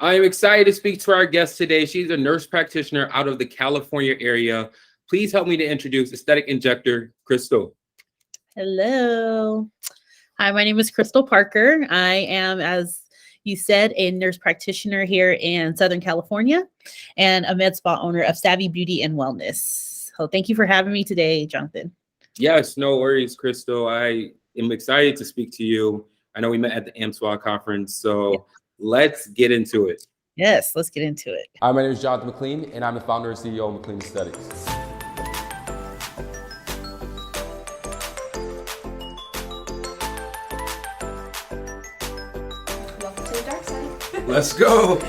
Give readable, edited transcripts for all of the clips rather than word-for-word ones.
I am excited to speak to our guest today. She's a nurse practitioner out of the California area. Please help me to introduce aesthetic injector, Christal. Hello. Hi, my name is Christal Parker. I am, as you said, a nurse practitioner here in Southern California and a med spa owner of Savvy Beauty and Wellness. So thank you for having me today, Jonathan. Yes, no worries, Christal. I am excited to speak to you. I know we met at the MedSpa Conference, so let's get into it. Yes, let's get into it. Hi, my name is Jonathan McLean, and I'm the founder and CEO of McLean Aesthetics. Welcome to the dark side. Let's go.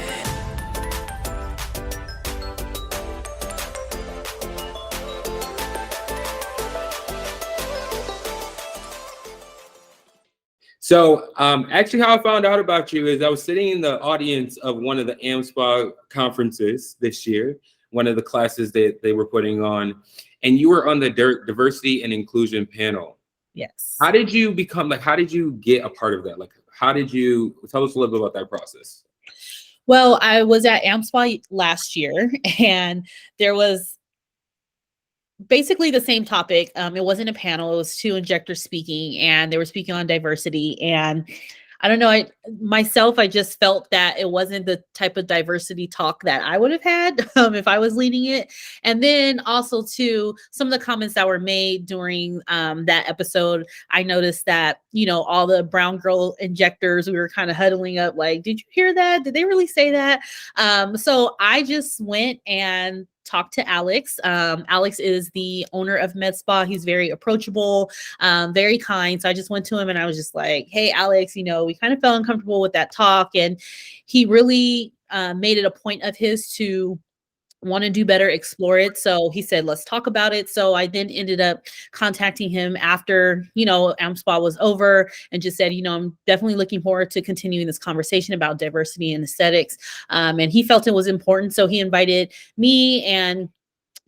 So actually how I found out about you is I was sitting in the audience of one of the MedSpa conferences this year, one of the classes that they were putting on, and you were on the diversity and inclusion panel. Yes. How did you become, how did you get a part of that? How did you, tell us a little bit about that process. Well, I was at MedSpa last year, and there was basically the same topic. It wasn't a panel, it was two injectors speaking, and they were speaking on diversity. And I don't know, I just felt that it wasn't the type of diversity talk that I would have had if I was leading it. And then also too, some of the comments that were made during that episode, I noticed that, all the brown girl injectors, we were kind of huddling up like, did you hear that? Did they really say that? So I just went and talked to Alex. Alex is the owner of MedSpa. He's very approachable, very kind. So I just went to him and I was just like, hey, Alex, we kind of felt uncomfortable with that talk. And he really made it a point of his to want to do better, explore it. So he said, let's talk about it. So I then ended up contacting him after, MedSpa was over and just said, I'm definitely looking forward to continuing this conversation about diversity and aesthetics. And he felt it was important. So he invited me and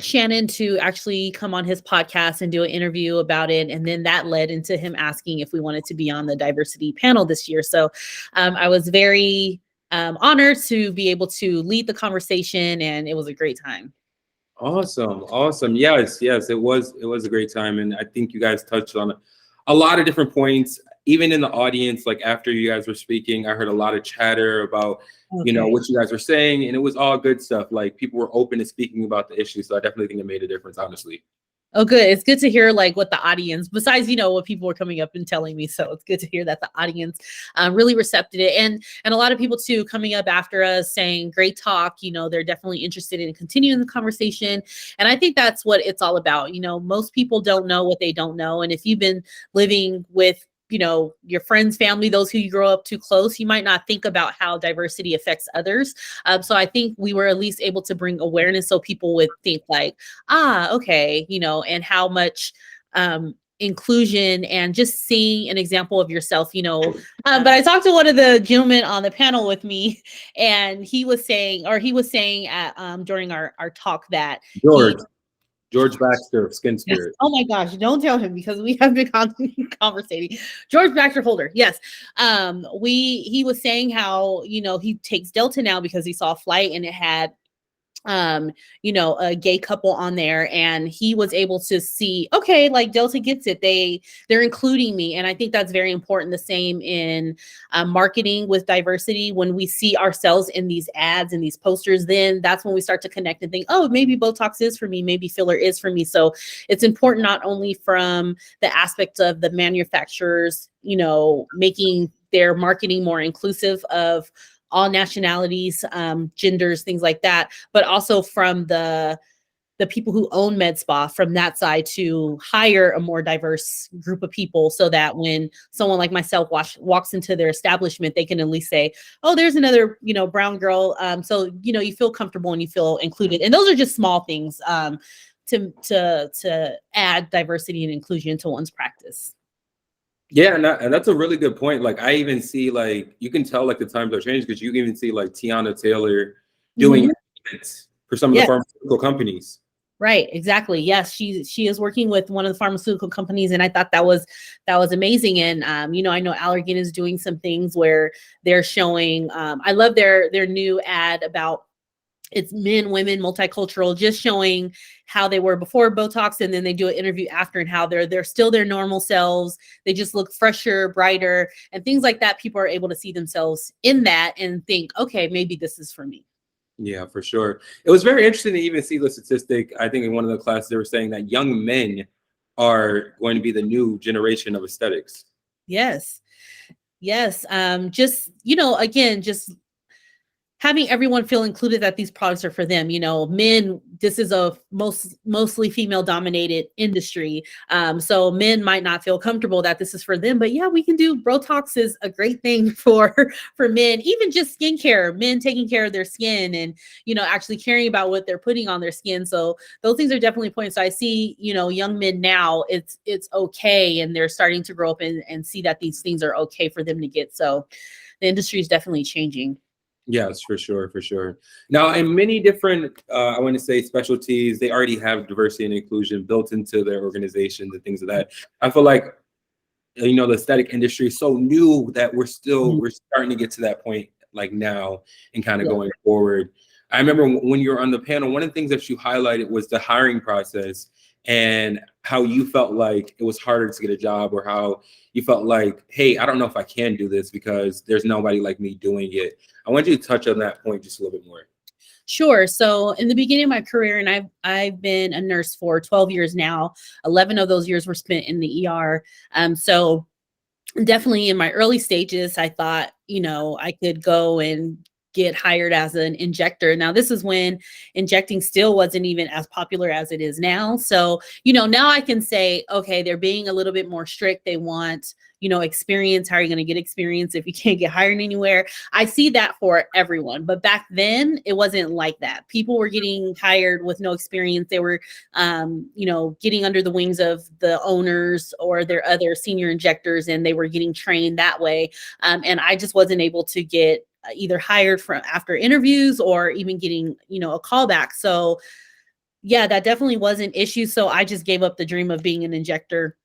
Shannon to actually come on his podcast and do an interview about it. And then that led into him asking if we wanted to be on the diversity panel this year. So I was very honored to be able to lead the conversation, and it was a great time. Awesome. Yes, it was a great time. And I think you guys touched on a lot of different points, even in the audience. Like after you guys were speaking, I heard a lot of chatter about, what you guys were saying, and it was all good stuff. Like people were open to speaking about the issue. So I definitely think it made a difference, honestly. Oh, good. It's good to hear what the audience, besides, what people were coming up and telling me. So it's good to hear that the audience really recepted it. And a lot of people too, coming up after us saying, great talk, they're definitely interested in continuing the conversation. And I think that's what it's all about. Most people don't know what they don't know. And if you've been living with your friends, family, those who you grow up too close, you might not think about how diversity affects others. So I think we were at least able to bring awareness so people would think okay, and how much inclusion and just seeing an example of yourself, but I talked to one of the gentlemen on the panel with me, and he was saying at during our talk that George Baxter of Skin Spirit. Yes. Oh my gosh, don't tell him because we have been conversating. George Baxter Holder. Yes. He was saying how, he takes Delta now because he saw a flight and it had a gay couple on there, and he was able to see, okay, Delta gets it. They're including me. And I think that's very important. The same in marketing with diversity. When we see ourselves in these ads and these posters, then that's when we start to connect and think, oh, maybe Botox is for me. Maybe filler is for me. So it's important not only from the aspect of the manufacturers, making their marketing more inclusive of all nationalities, genders, things like that, but also from the people who own MedSpa, from that side, to hire a more diverse group of people so that when someone like myself walks into their establishment, they can at least say, oh, there's another, brown girl. So, you feel comfortable and you feel included. And those are just small things to add diversity and inclusion to one's practice. Yeah, and that's a really good point. I even see you can tell the times are changed, because you even see Tiana Taylor doing events for some of the pharmaceutical companies. Right, exactly. Yes, she is working with one of the pharmaceutical companies, and I thought that was amazing. And I know Allergan is doing some things where they're showing. I love their new ad about it's men, women, multicultural, just showing how they were before Botox, and then they do an interview after, and how they're still their normal selves. They just look fresher, brighter, and things like that. People are able to see themselves in that and think, okay, maybe this is for me. Yeah, for sure. It was very interesting to even see the statistic. I think in one of the classes they were saying that young men are going to be the new generation of aesthetics. Yes. Yes. Just, again, just having everyone feel included that these products are for them. Men, this is a mostly female dominated industry. So men might not feel comfortable that this is for them, but yeah, we can do Botox is a great thing for men, even just skincare, men taking care of their skin and, actually caring about what they're putting on their skin. So those things are definitely points. So I see, young men now it's okay. And they're starting to grow up and see that these things are okay for them to get. So the industry is definitely changing. Yes, for sure, for sure. Now, in many different, I want to say specialties, they already have diversity and inclusion built into their organizations and things of that. I feel like, the aesthetic industry is so new that we're starting to get to that point like now and kind of going forward. I remember when you were on the panel, one of the things that you highlighted was the hiring process and how you felt like it was harder to get a job, or how you felt like, hey, I don't know if I can do this because there's nobody like me doing it. I want you to touch on that point just a little bit more. Sure. So in the beginning of my career, and I've been a nurse for 12 years now, 11 of those years were spent in the ER. So definitely in my early stages, I thought, I could go and get hired as an injector. Now, this is when injecting still wasn't even as popular as it is now. So, now I can say, okay, they're being a little bit more strict. They want, experience. How are you going to get experience if you can't get hired anywhere? I see that for everyone. But back then, it wasn't like that. People were getting hired with no experience. They were, getting under the wings of the owners or their other senior injectors, and they were getting trained that way. And I just wasn't able to get either hired from after interviews or even getting, a callback. So yeah, that definitely was an issue. So I just gave up the dream of being an injector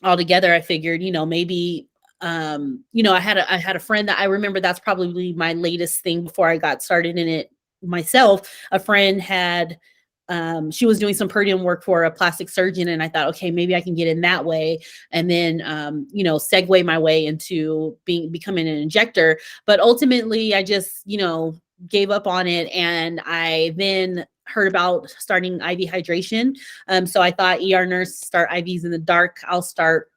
altogether. I figured, maybe, I had a friend that I remember, that's probably my latest thing before I got started in it myself. A friend had, she was doing some per diem work for a plastic surgeon. And I thought, okay, maybe I can get in that way. And then, segue my way into becoming an injector. But ultimately I just, gave up on it. And I then heard about starting IV hydration. So I thought ER nurse start IVs in the dark. I'll start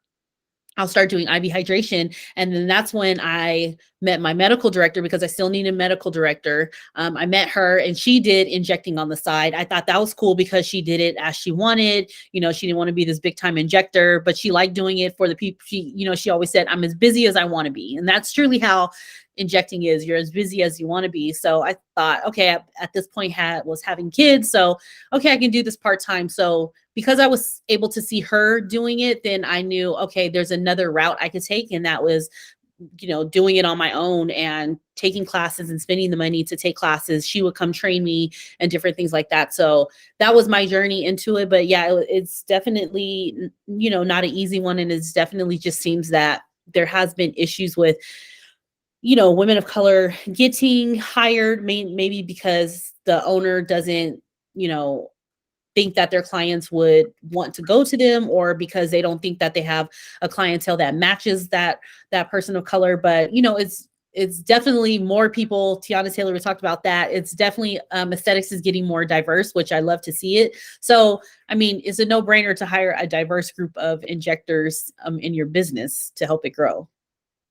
doing IV hydration. And then that's when I met my medical director, because I still need a medical director. I met her and she did injecting on the side. I thought that was cool because she did it as she wanted. She didn't want to be this big time injector, but she liked doing it for the people. She always said, I'm as busy as I want to be. And that's truly how injecting is. You're as busy as you want to be. So I thought, okay, at this point was having kids. So, okay, I can do this part-time. So because I was able to see her doing it, then I knew, okay, there's another route I could take. And that was, doing it on my own and taking classes and spending the money to take classes. She would come train me and different things like that. So that was my journey into it. But yeah, it's definitely, not an easy one. And it's definitely just seems that there has been issues with, women of color getting hired, maybe because the owner doesn't, think that their clients would want to go to them, or because they don't think that they have a clientele that matches that person of color. But, it's definitely more people. Tiana Taylor, we talked about that. It's definitely aesthetics is getting more diverse, which I love to see it. So, I mean, it's a no-brainer to hire a diverse group of injectors in your business to help it grow.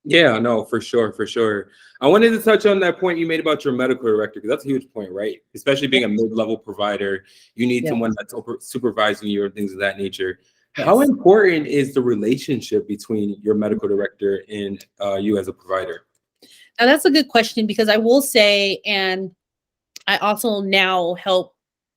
Yeah, no, for sure, for sure. I wanted to touch on that point you made about your medical director, because that's a huge point, right? Especially being a mid-level provider, you need someone that's supervising you and things of that nature. Yes. How important is the relationship between your medical director and you as a provider? Now, that's a good question, because I will say, and I also now help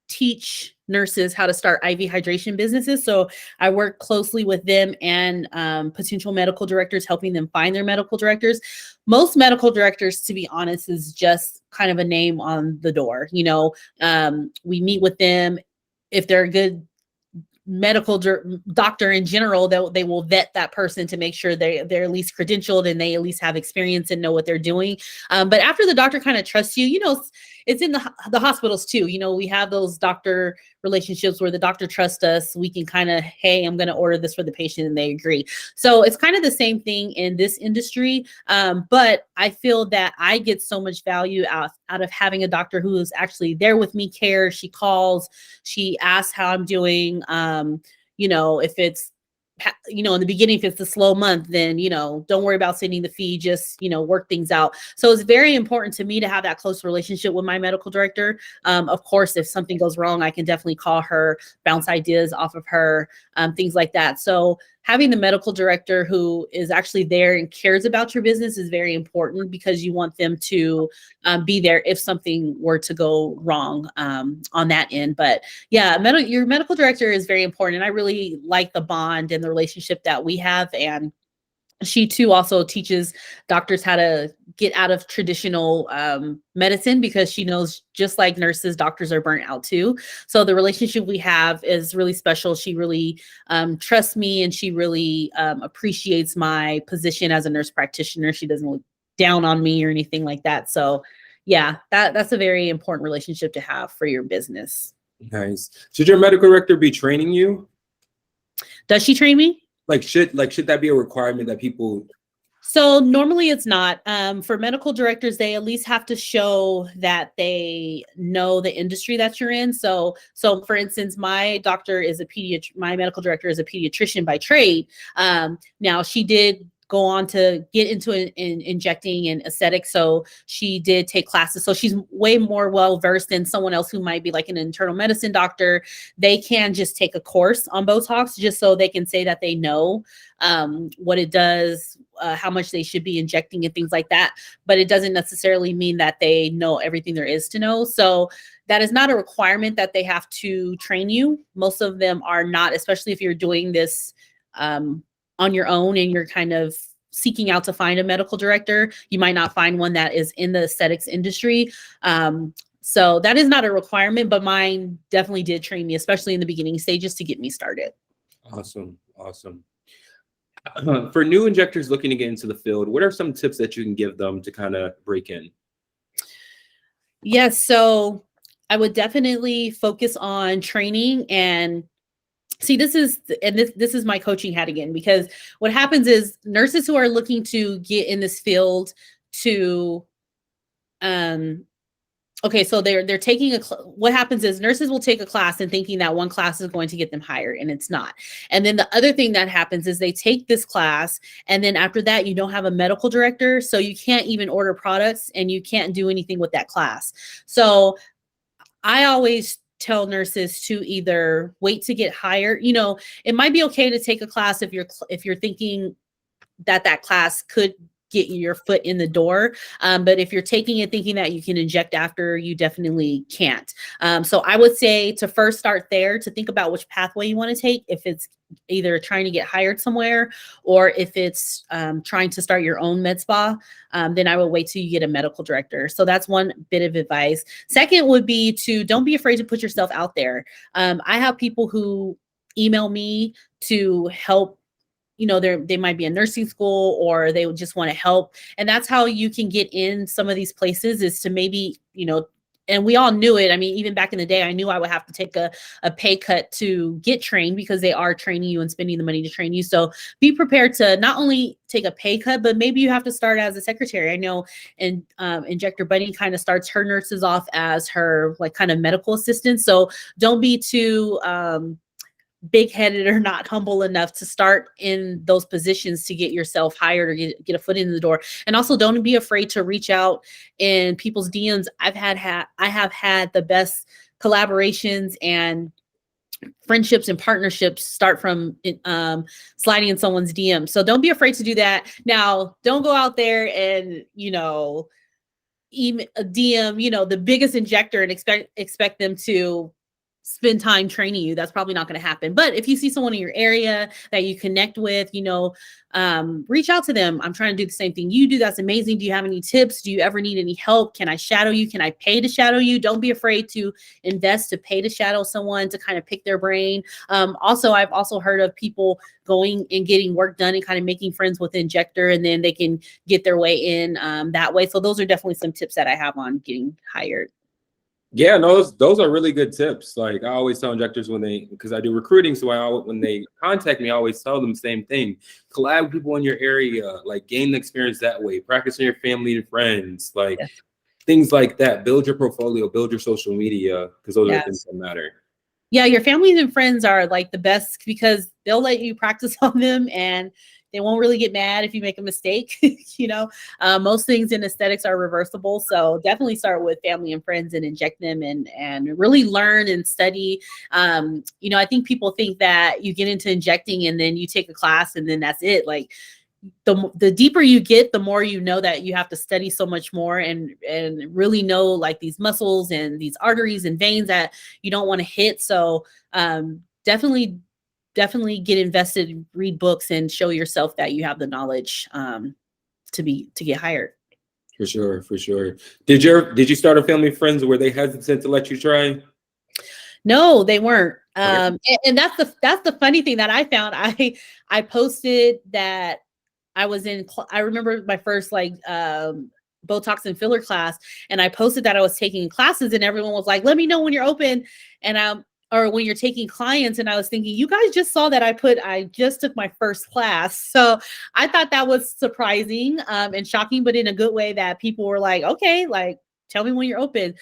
teach nurses how to start IV hydration businesses. So I work closely with them and potential medical directors, helping them find their medical directors. Most medical directors, to be honest, is just kind of a name on the door. We meet with them. if they're a good medical doctor in general, they will vet that person to make sure they're at least credentialed and they at least have experience and know what they're doing. But after the doctor kind of trusts you, it's in the hospitals too. We have those doctor relationships where the doctor trusts us. We can kind of, hey, I'm going to order this for the patient, and they agree. So it's kind of the same thing in this industry. But I feel that I get so much value out of having a doctor who is actually there with me, cares. She calls, she asks how I'm doing. If it's, in the beginning, if it's a slow month, then, don't worry about sending the fee, just, work things out. So it's very important to me to have that close relationship with my medical director. Of course, if something goes wrong, I can definitely call her, bounce ideas off of her, things like that. So having the medical director who is actually there and cares about your business is very important, because you want them to be there if something were to go wrong on that end. But yeah, your medical director is very important. And I really like the bond and the relationship that we have. And she too also teaches doctors how to get out of traditional medicine, because she knows, just like nurses, doctors are burnt out too. So the relationship we have is really special. She really trusts me, and she really appreciates my position as a nurse practitioner. She doesn't look down on me or anything like that. So yeah, that's a very important relationship to have for your business. Nice. Should your medical director be training you? Does she train me? Should that be a requirement that people? So normally it's not. For medical directors, they at least have to show that they know the industry that you're in. So for instance, my medical director is a pediatrician by trade. Now she did go on to get into injecting and aesthetics. So she did take classes. So she's way more well-versed than someone else who might be like an internal medicine doctor. They can just take a course on Botox just so they can say that they know what it does, how much they should be injecting and things like that. But it doesn't necessarily mean that they know everything there is to know. So that is not a requirement that they have to train you. Most of them are not, especially if you're doing this on your own and you're kind of seeking out to find a medical director. You might not find one that is in the aesthetics industry. So that is not a requirement, but mine definitely did train me, especially in the beginning stages, to get me started. Awesome. For new injectors looking to get into the field, what are some tips that you can give them to kind of break in? Yes, so I would definitely focus on training. And see, this is my coaching hat again, because what happens is nurses who are looking to get in this field to, so they're taking what happens is nurses will take a class and thinking that one class is going to get them hired, and it's not. And then the other thing that happens is they take this class, and then after that, you don't have a medical director, so you can't even order products and you can't do anything with that class. So I always tell nurses to either wait to get hired. It might be okay to take a class if you're thinking that class could get your foot in the door. But if you're taking it thinking that you can inject after, you definitely can't. So I would say to first start there, to think about which pathway you want to take, if it's either trying to get hired somewhere or if it's trying to start your own med spa, then I would wait till you get a medical director. So that's one bit of advice. Second would be to don't be afraid to put yourself out there. I have people who email me to help. They might be in nursing school or they would just want to help. And that's how you can get in some of these places, is to maybe, and we all knew it. I mean, even back in the day, I knew I would have to take a pay cut to get trained, because they are training you and spending the money to train you. So be prepared to not only take a pay cut, but maybe you have to start as a secretary. I know Injector Bunny kind of starts her nurses off as her kind of medical assistant. So don't be too big-headed or not humble enough to start in those positions to get yourself hired or get a foot in the door. And also don't be afraid to reach out in people's DMs. I have had the best collaborations and friendships and partnerships start from sliding in someone's DM. So don't be afraid to do that. Now, don't go out there and, DM, the biggest injector and expect them to spend time training you. That's probably not going to happen. But if you see someone in your area that you connect with, reach out to them. I'm trying to do the same thing you do. That's amazing. Do you have any tips? Do you ever need any help? Can I shadow you? Can I pay to shadow you? Don't be afraid to invest, to pay to shadow someone, to kind of pick their brain. Also, I've also heard of people going and getting work done and kind of making friends with the injector, and then they can get their way in that way. So those are definitely some tips that I have on getting hired. Yeah, no, those are really good tips. Like I always tell injectors because I do recruiting, so when they contact me, I always tell them the same thing: collab with people in your area, like gain the experience that way. Practice in your family and friends, like things like that. Build your portfolio, build your social media, because those are the things that matter. Yeah, your families and friends are like the best because they'll let you practice on them and they won't really get mad if you make a mistake. Most things in aesthetics are reversible. So definitely start with family and friends and inject them and really learn and study. I think people think that you get into injecting and then you take a class and then that's it. Like the deeper you get, the more you know that you have to study so much more and really know like these muscles and these arteries and veins that you don't want to hit. So definitely get invested, read books, and show yourself that you have the knowledge to get hired. For sure. Did you start a family of friends? Were they hesitant to let you try? No, they weren't. Okay. And that's the funny thing that I found. I posted that I was in. I remember my first Botox and filler class, and I posted that I was taking classes, and everyone was like, "Let me know when you're open," and or when you're taking clients. And I was thinking, you guys just saw that I just took my first class. So I thought that was surprising and shocking, but in a good way that people were like, okay, like, tell me when you're open.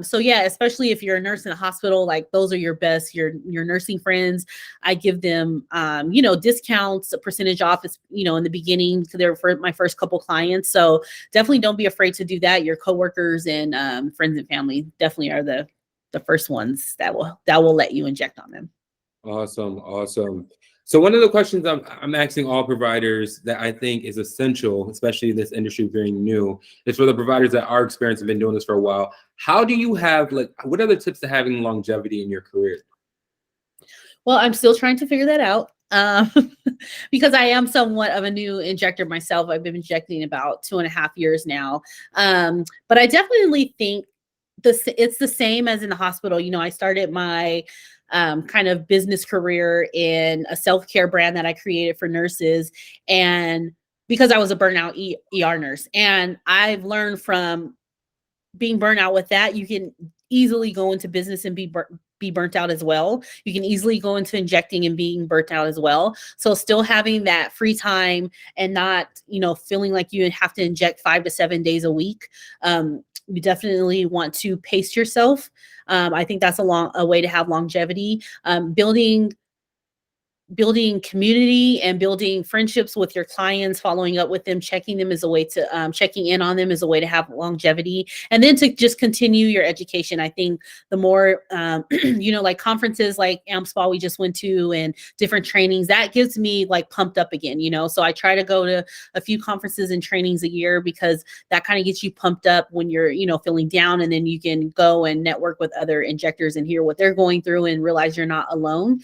So yeah, especially if you're a nurse in a hospital, like those are your best, your nursing friends. I give them, discounts, a percentage off, in the beginning, they're for my first couple clients. So definitely don't be afraid to do that. Your coworkers and friends and family definitely are the first ones that will let you inject on them. Awesome. So one of the questions I'm asking all providers that I think is essential, especially in this industry being new, is for the providers that are experienced and been doing this for a while. How do you have what are the tips to having longevity in your career? Well, I'm still trying to figure that out because I am somewhat of a new injector myself. I've been injecting about 2.5 years now. But I definitely think it's the same as in the hospital. I started my kind of business career in a self-care brand that I created for nurses, and because I was a burnout ER nurse, and I've learned from being burnt out with that, you can easily go into business and be burnt out as well. You can easily go into injecting and being burnt out as well. So still having that free time and not, feeling like you have to inject 5 to 7 days a week. You definitely want to pace yourself. I think that's a way to have longevity. Building community and building friendships with your clients, following up with them, checking them is a way to checking in on them is a way to have longevity. And then to just continue your education. I think the more, like conferences like AMSPA we just went to and different trainings, that gets me like pumped up again, So I try to go to a few conferences and trainings a year because that kind of gets you pumped up when you're, feeling down, and then you can go and network with other injectors and hear what they're going through and realize you're not alone.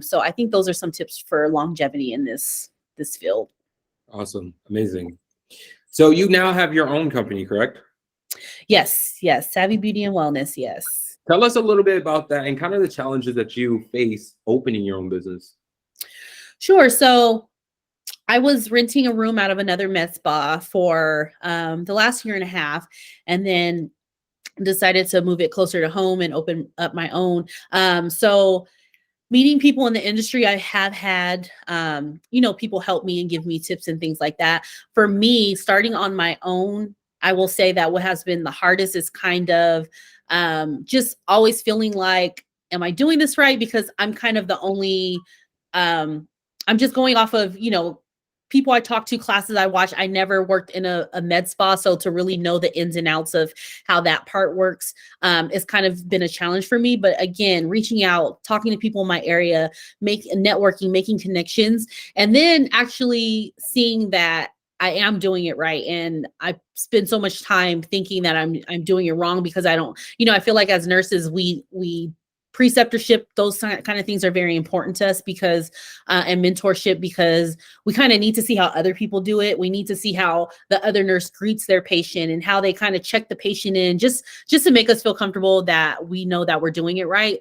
So I think those are some tips for longevity in this field. Awesome. Amazing. So you now have your own company, correct? Yes. Savvy Beauty and Wellness. Yes. Tell us a little bit about that and kind of the challenges that you face opening your own business. Sure. So I was renting a room out of another med spa for the last 1.5 years, and then decided to move it closer to home and open up my own. So meeting people in the industry, I have had, people help me and give me tips and things like that. For me, starting on my own, I will say that what has been the hardest is kind of just always feeling like, am I doing this right? Because I'm kind of the only, I'm just going off of, people I talk to, classes I watch. I never worked in a med spa, so to really know the ins and outs of how that part works is kind of been a challenge for me. But again, reaching out, talking to people in my area, networking, making connections, and then actually seeing that I am doing it right. And I spend so much time thinking that I'm doing it wrong because I don't, I feel like as nurses, we preceptorship, those kind of things are very important to us because, and mentorship, because we kind of need to see how other people do it. We need to see how the other nurse greets their patient and how they kind of check the patient in, just to make us feel comfortable that we know that we're doing it right.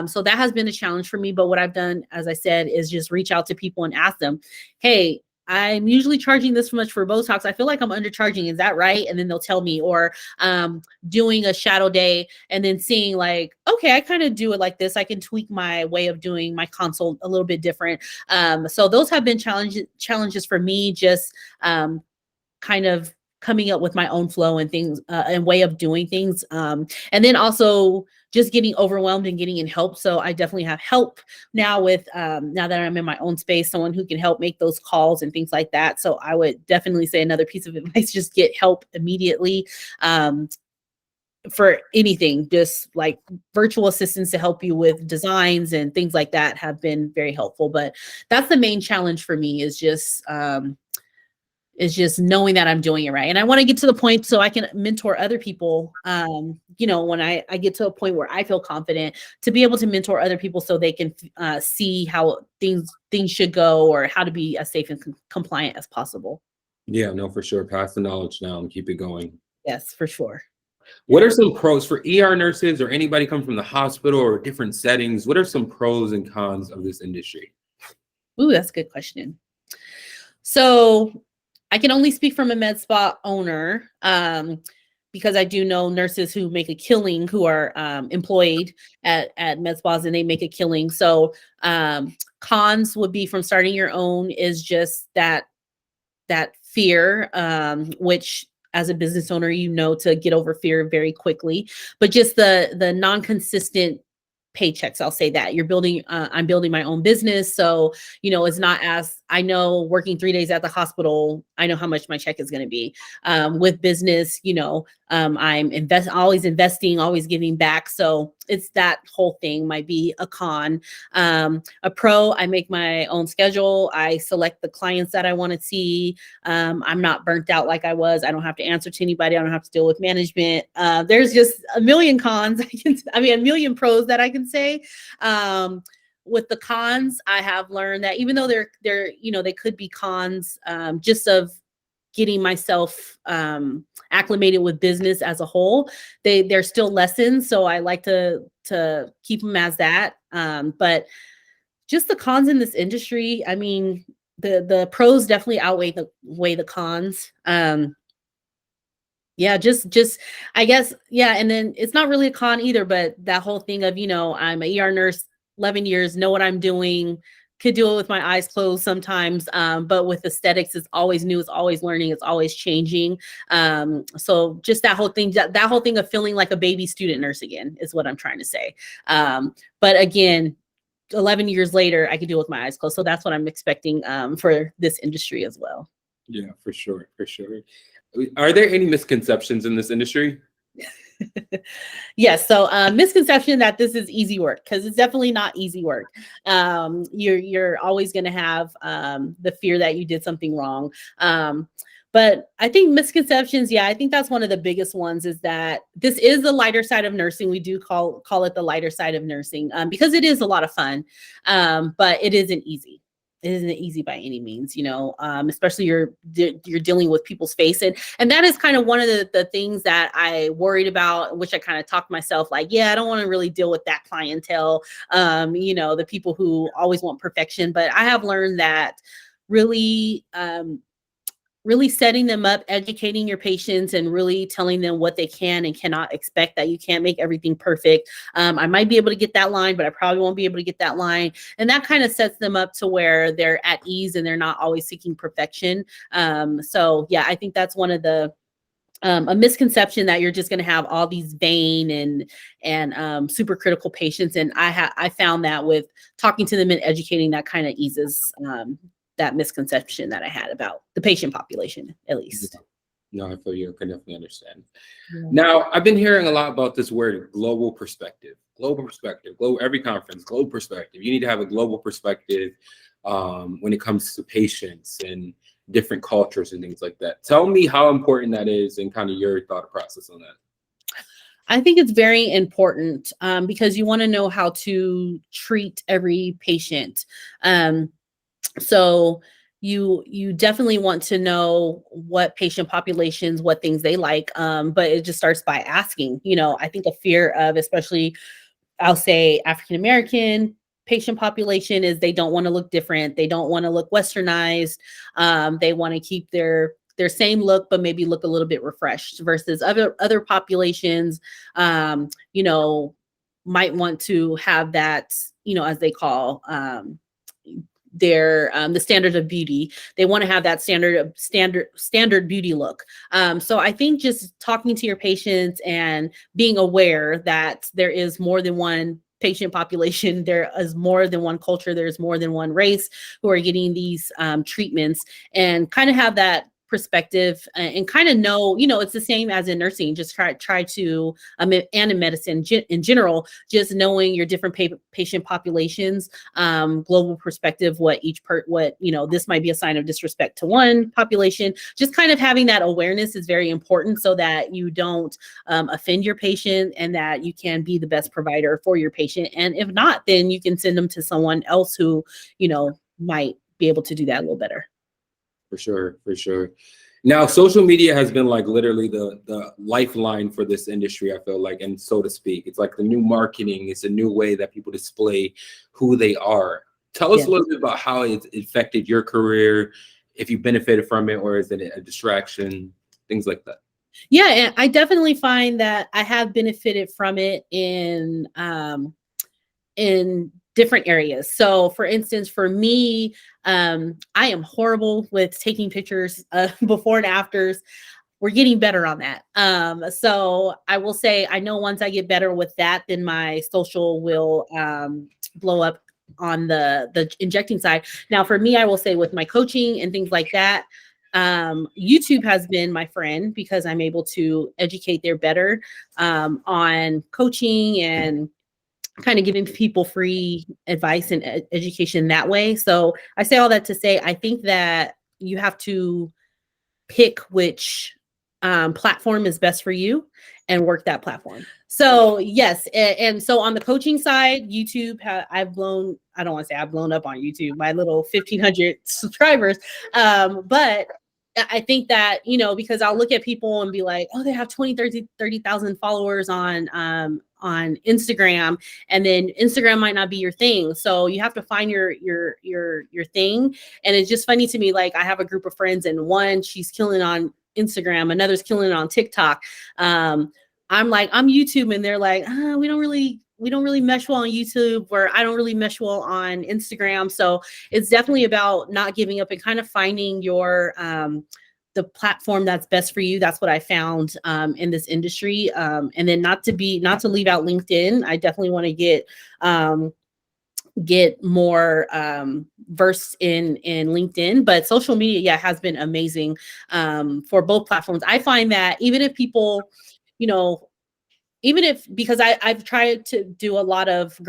So that has been a challenge for me. But what I've done, as I said, is just reach out to people and ask them, hey, I'm usually charging this much for Botox. I feel like I'm undercharging. Is that right? And then they'll tell me, or doing a shadow day and then seeing like, okay, I kind of do it like this. I can tweak my way of doing my consult a little bit different. So those have been challenges for me, just kind of coming up with my own flow and things and way of doing things. And then also just getting overwhelmed and getting in help. So I definitely have help now with, now that I'm in my own space, someone who can help make those calls and things like that. So I would definitely say another piece of advice, just get help immediately. For anything, just like virtual assistants to help you with designs and things like that have been very helpful. But that's the main challenge for me, is just knowing that I'm doing it right. And I want to get to the point so I can mentor other people. When I get to a point where I feel confident to be able to mentor other people so they can see how things should go, or how to be as safe and compliant as possible. Yeah, no, for sure. Pass the knowledge now and keep it going. Yes, for sure. What are some pros for ER nurses or anybody coming from the hospital or different settings? What are some pros and cons of this industry? Ooh, that's a good question. So I can only speak from a med spa owner, because I do know nurses who make a killing, who are employed at med spas, and they make a killing. So cons would be from starting your own is just that fear, which as a business owner, to get over fear very quickly, but just the non-consistent paychecks. I'll say that I'm building my own business. So, it's not as, I know working 3 days at the hospital, I know how much my check is going to be. With business, I'm always investing, always giving back. So it's that whole thing might be a con. A pro, I make my own schedule. I select the clients that I want to see. I'm not burnt out like I was. I don't have to answer to anybody. I don't have to deal with management. There's just a million cons. A million pros that I can say. With the cons, I have learned that even though they're they could be cons, just of getting myself acclimated with business as a whole, they're still lessons. So I like to keep them as that. But just the cons in this industry, the pros definitely outweigh the cons. Just I guess, and then it's not really a con either, but that whole thing of, I'm a ER nurse, 11 years, know what I'm doing, could do it with my eyes closed sometimes. But with aesthetics, it's always new, it's always learning, it's always changing. So just that whole thing of feeling like a baby student nurse again is what I'm trying to say. But again, 11 years later, I could do it with my eyes closed. So that's what I'm expecting for this industry as well. Yeah, for sure. For sure. Are there any misconceptions in this industry? Yes. So misconception that this is easy work, because it's definitely not easy work. You're always going to have the fear that you did something wrong. But I think misconceptions, I think that's one of the biggest ones, is that this is the lighter side of nursing. We do call it the lighter side of nursing because it is a lot of fun, but it isn't easy. It isn't easy by any means, especially you're dealing with people's face. And that is kind of one of the things that I worried about, which I kind of talked myself like, I don't want to really deal with that clientele, the people who always want perfection. But I have learned that really setting them up, educating your patients, and really telling them what they can and cannot expect, that you can't make everything perfect. I might be able to get that line, but I probably won't be able to get that line. And that kind of sets them up to where they're at ease and they're not always seeking perfection. I think that's one of the a misconception, that you're just going to have all these vain and super critical patients. And I found that with talking to them and educating, that kind of eases that misconception that I had about the patient population, at least. No, I feel you. I can definitely understand. Yeah. Now, I've been hearing a lot about this word, global perspective. Every conference, global perspective. You need to have a global perspective when it comes to patients and different cultures and things like that. Tell me how important that is and kind of your thought process on that. I think it's very important because you want to know how to treat every patient. So you definitely want to know what patient populations, what things they like. But it just starts by asking. I think a fear of, especially I'll say African American patient population, is they don't want to look different. They don't want to look westernized. They want to keep their same look, but maybe look a little bit refreshed, versus other populations, might want to have that, as they call, their the standard of beauty. They want to have that standard beauty look. So I think just talking to your patients and being aware that there is more than one patient population, there is more than one culture, there's more than one race who are getting these treatments, and kind of have that perspective and kind of know, it's the same as in nursing. Just try to and in medicine in general, just knowing your different patient populations, global perspective, what this might be a sign of disrespect to one population. Just kind of having that awareness is very important, so that you don't offend your patient, and that you can be the best provider for your patient. And if not, then you can send them to someone else who might be able to do that a little better. For sure. Now, social media has been like literally the lifeline for this industry, I feel like, and so to speak. It's like the new marketing. It's a new way that people display who they are. Tell us a little bit about how it's affected your career, if you benefited from it, or is it a distraction, things like that. Yeah, and I definitely find that I have benefited from it in different areas. So for instance, for me, I am horrible with taking pictures before and afters. We're getting better on that. So I will say, I know once I get better with that, then my social will blow up on the injecting side. Now for me, I will say with my coaching and things like that, YouTube has been my friend, because I'm able to educate there better on coaching and kind of giving people free advice and education that way. So I say all that to say, I think that you have to pick which platform is best for you and work that platform. So yes. And so on the coaching side, YouTube, I don't want to say I've blown up on YouTube, my little 1,500 subscribers. But I think that, because I'll look at people and be like, oh, they have 20, 30,000 followers on Instagram, and then Instagram might not be your thing. So you have to find your thing. And it's just funny to me, like I have a group of friends, and one, she's killing on Instagram, another's killing it on TikTok. I'm like, I'm YouTube, and they're like, we don't really mesh well on YouTube, or I don't really mesh well on Instagram. So it's definitely about not giving up and kind of finding your the platform that's best for you. That's what I found in this industry. And then not to leave out LinkedIn. I definitely want to get more versed in LinkedIn, but social media, has been amazing for both platforms. I find that even if people, because I've tried to do a lot of,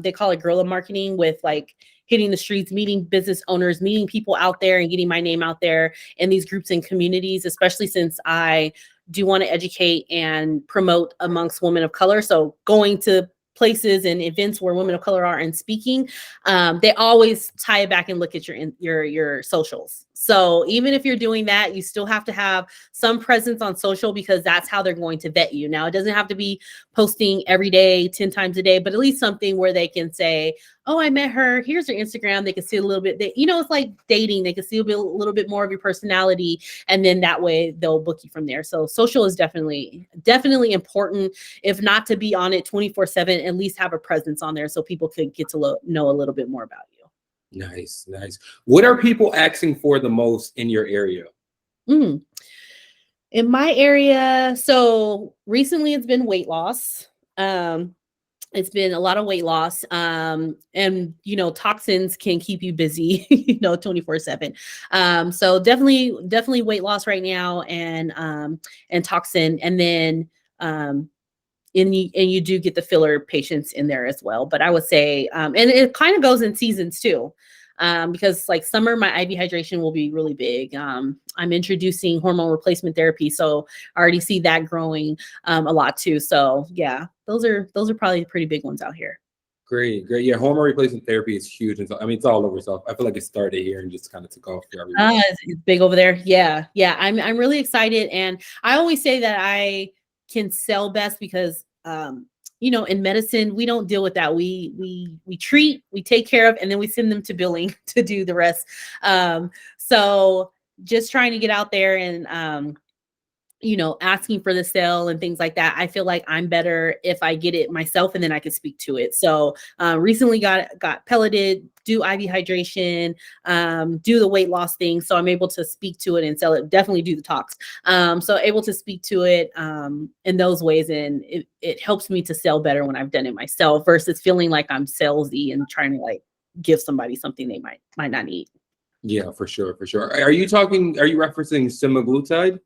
they call it guerrilla marketing, with like hitting the streets, meeting business owners, meeting people out there, and getting my name out there in these groups and communities, especially since I do want to educate and promote amongst women of color. So going to places and events where women of color are and speaking, they always tie it back and look at your socials. So even if you're doing that, you still have to have some presence on social, because that's how they're going to vet you. Now, it doesn't have to be posting every day, 10 times a day, but at least something where they can say, oh, I met her, here's her Instagram. They can see a little bit, it's like dating. They can see a little bit more of your personality, and then that way they'll book you from there. So social is definitely important, if not to be on it 24/7, at least have a presence on there so people could get to know a little bit more about you. Nice. What are people asking for the most in your area? In my area, so recently it's been weight loss. It's been a lot of weight loss. And toxins can keep you busy, 24/7. So definitely weight loss right now, and toxin. And then and you do get the filler patients in there as well. But I would say, and it kind of goes in seasons too. because like summer, my IV hydration will be really big. I'm introducing hormone replacement therapy, so I already see that growing a lot too. So yeah, those are probably pretty big ones out here. Great, great. Yeah, hormone replacement therapy is huge. And so, I mean, it's all over stuff. I feel like it started here and just kind of took off for everyone. It's big over there. Yeah, yeah. I'm really excited, and I always say that I can sell best because in medicine we don't deal with that. We treat, we take care of, and then we send them to billing to do the rest. So just trying to get out there and asking for the sale and things like that. I feel like I'm better if I get it myself and then I can speak to it. So recently got pelleted, do IV hydration, do the weight loss thing. So I'm able to speak to it and sell it, definitely do the talks. So able to speak to it in those ways. And it helps me to sell better when I've done it myself versus feeling like I'm salesy and trying to like give somebody something they might not need. Yeah, for sure, for sure. Are you referencing semaglutide?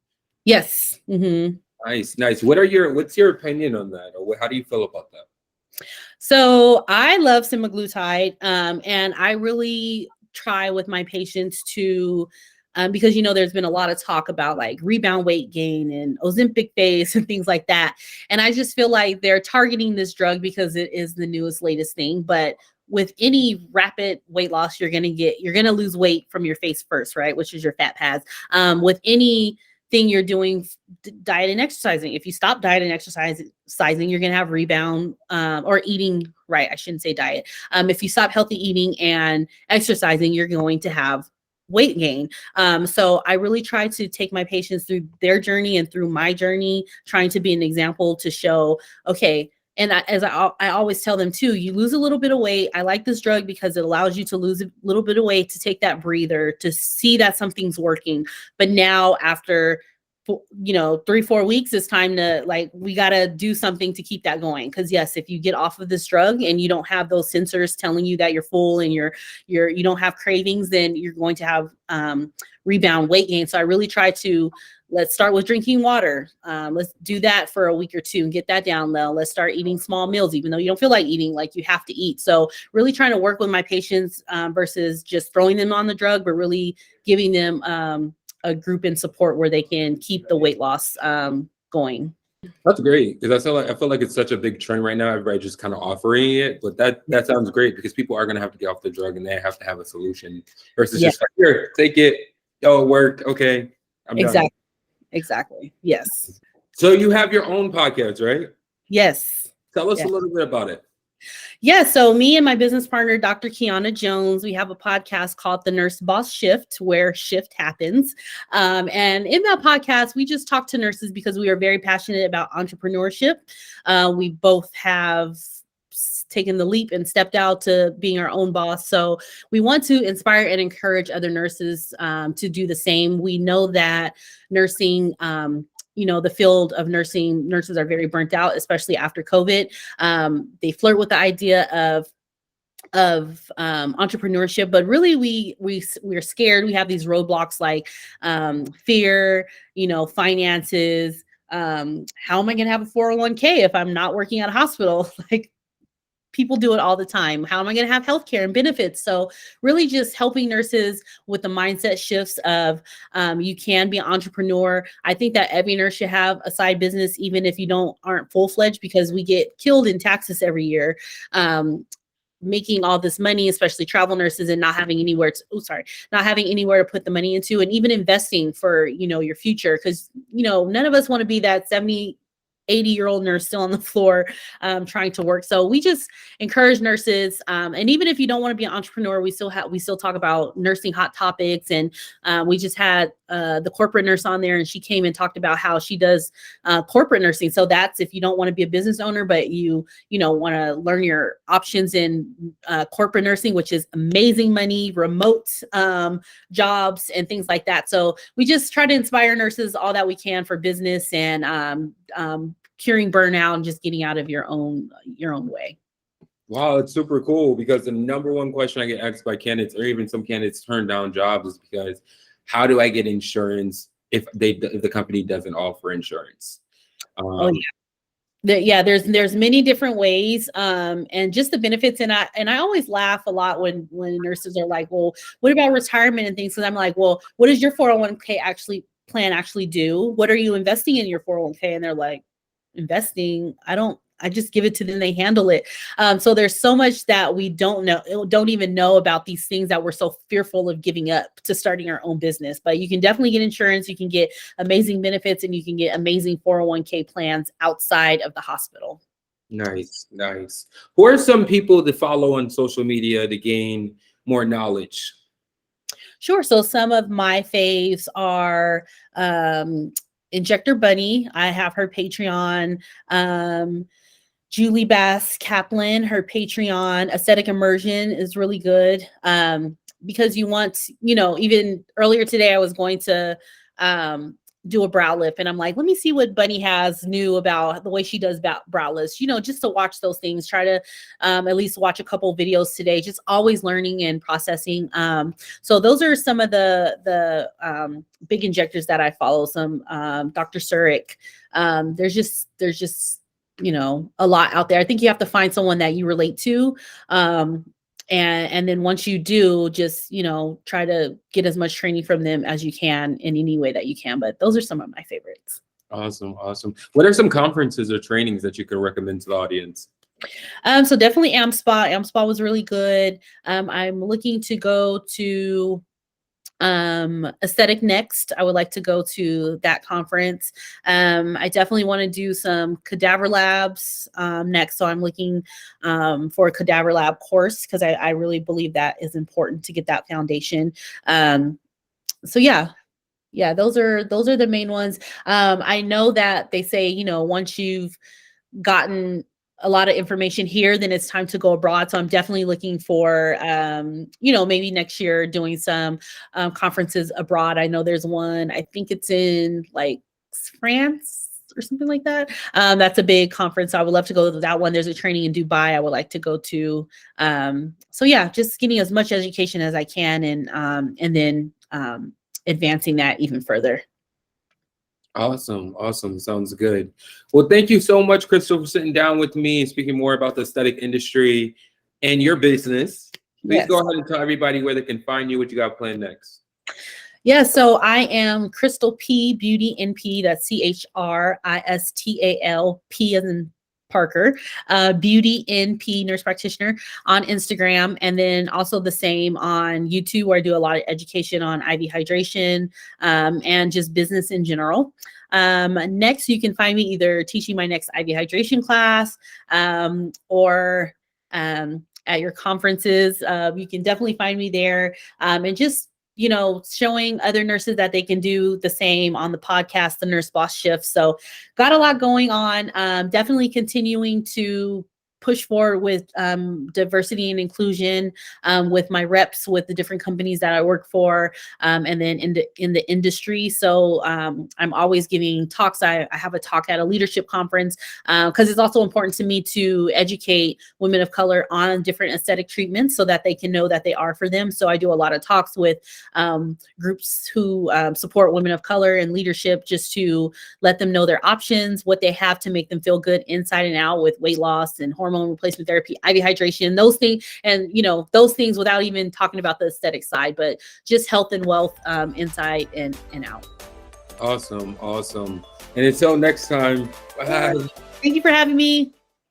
Yes. Mm-hmm. Nice, nice. What's your opinion on that, or how do you feel about that? So I love semaglutide, and I really try with my patients to, because there's been a lot of talk about like rebound weight gain and Ozempic face and things like that, and I just feel like they're targeting this drug because it is the newest, latest thing, but with any rapid weight loss, you're gonna lose weight from your face first, right? Which is your fat pads. With any thing you're doing, diet and exercising. If you stop diet and exercising, you're going to have rebound or eating, right? I shouldn't say diet. If you stop healthy eating and exercising, you're going to have weight gain. So I really try to take my patients through their journey and through my journey, trying to be an example to show, okay, and I always tell them too, you lose a little bit of weight. I like this drug because it allows you to lose a little bit of weight, to take that breather, to see that something's working. But now after 3-4 weeks, it's time to we got to do something to keep that going. Because yes, if you get off of this drug and you don't have those sensors telling you that you're full and you don't have cravings, then you're going to have rebound weight gain. So I really try to, let's start with drinking water. Let's do that for a week or two and get that down low. Let's start eating small meals, even though you don't feel like eating, like you have to eat. So really trying to work with my patients versus just throwing them on the drug, but really giving them a group and support where they can keep the weight loss going. That's great, because I feel like it's such a big trend right now. Everybody just kind of offering it, but that sounds great because people are going to have to get off the drug and they have to have a solution versus just like, here, take it. Oh, it worked. Okay, I'm done. Exactly. Yes. So you have your own podcast, right? Yes. Tell us a little bit about it. Yeah, so me and my business partner, Dr. Kiana Jones, we have a podcast called The Nurse Boss Shift, where shift happens. And in that podcast, we just talk to nurses because we are very passionate about entrepreneurship. We both have taken the leap and stepped out to being our own boss. So we want to inspire and encourage other nurses to do the same. We know that nursing, the field of nursing, nurses are very burnt out, especially after COVID. They flirt with the idea of entrepreneurship, but really we're scared. We have these roadblocks like fear, finances. How am I going to have a 401k if I'm not working at a hospital? Like, people do it all the time. How am I going to have healthcare and benefits? So really just helping nurses with the mindset shifts of you can be an entrepreneur. I think that every nurse should have a side business, even if you aren't full-fledged, because we get killed in taxes every year. Making all this money, especially travel nurses, and not having anywhere to put the money into, and even investing for, your future. Because, none of us want to be that 80-year-old nurse still on the floor trying to work. So we just encourage nurses. And even if you don't want to be an entrepreneur, we still talk about nursing hot topics. And we just had the corporate nurse on there, and she came and talked about how she does corporate nursing. So that's if you don't want to be a business owner, but you want to learn your options in corporate nursing, which is amazing money, remote jobs and things like that. So we just try to inspire nurses all that we can for business and curing burnout and just getting out of your own way. Wow, it's super cool, because the number one question I get asked by candidates, or even some candidates turn down jobs, is because how do I get insurance if the company doesn't offer insurance? There's many different ways, and just the benefits. And I always laugh a lot when nurses are like, well, what about retirement and things? Because I'm like, well, what does your 401k actually do? What are you investing in your 401k? And they're like, investing? I just give it to them, they handle it. So there's so much that we don't even know about these things that we're so fearful of giving up to starting our own business. But you can definitely get insurance, you can get amazing benefits, and you can get amazing 401k plans outside of the hospital. Nice. Who are some people to follow on social media to gain more knowledge? Sure. So some of my faves are Injector Bunny. I have her Patreon. Julie Bass Kaplan, her Patreon. Aesthetic Immersion is really good, because you want, even earlier today, I was going to do a brow lift, and I'm like, let me see what Bunny has new about the way she does brow lifts, just to watch those things, try to at least watch a couple videos today, just always learning and processing. So those are some of the big injectors that I follow. Some Dr. Surik. There's just a lot out there. I think you have to find someone that you relate to. And then once you do, just, try to get as much training from them as you can in any way that you can. But those are some of my favorites. Awesome. What are some conferences or trainings that you could recommend to the audience? So definitely AMSPA. AMSPA was really good. I'm looking to go to Aesthetic Next. I would like to go to that conference. I definitely want to do some cadaver labs next. So I'm looking for a cadaver lab course, because I really believe that is important to get that foundation. So yeah, those are the main ones. I know that they say, once you've gotten a lot of information here, then it's time to go abroad. So I'm definitely looking for, maybe next year doing some conferences abroad. I know there's one, I think it's in like France or something like that. That's a big conference. I would love to go to that one. There's a training in Dubai I would like to go to. So yeah, just getting as much education as I can, and then advancing that even further. Awesome. Sounds good. Well, thank you so much, Christal, for sitting down with me and speaking more about the aesthetic industry and your business. Please go ahead and tell everybody where they can find you, what you got planned next. Yeah, so I am Christal P Beauty NP. That's CHRISTAL P as in Parker, Beauty NP, nurse practitioner, on Instagram, and then also the same on YouTube, where I do a lot of education on IV hydration and just business in general. Next, you can find me either teaching my next IV hydration class or at your conferences. You can definitely find me there, and just showing other nurses that they can do the same on the podcast, The Nurse Boss Shift. So got a lot going on. Definitely continuing to push forward with diversity and inclusion with my reps, with the different companies that I work for, and then in the industry. So I'm always giving talks. I have a talk at a leadership conference because it's also important to me to educate women of color on different aesthetic treatments so that they can know that they are for them. So I do a lot of talks with groups who support women of color and leadership, just to let them know their options, what they have to make them feel good inside and out with weight loss and hormone replacement therapy, IV hydration, those things, and those things without even talking about the aesthetic side, but just health and wealth inside and out. Awesome. And until next time, bye. Thank you for having me.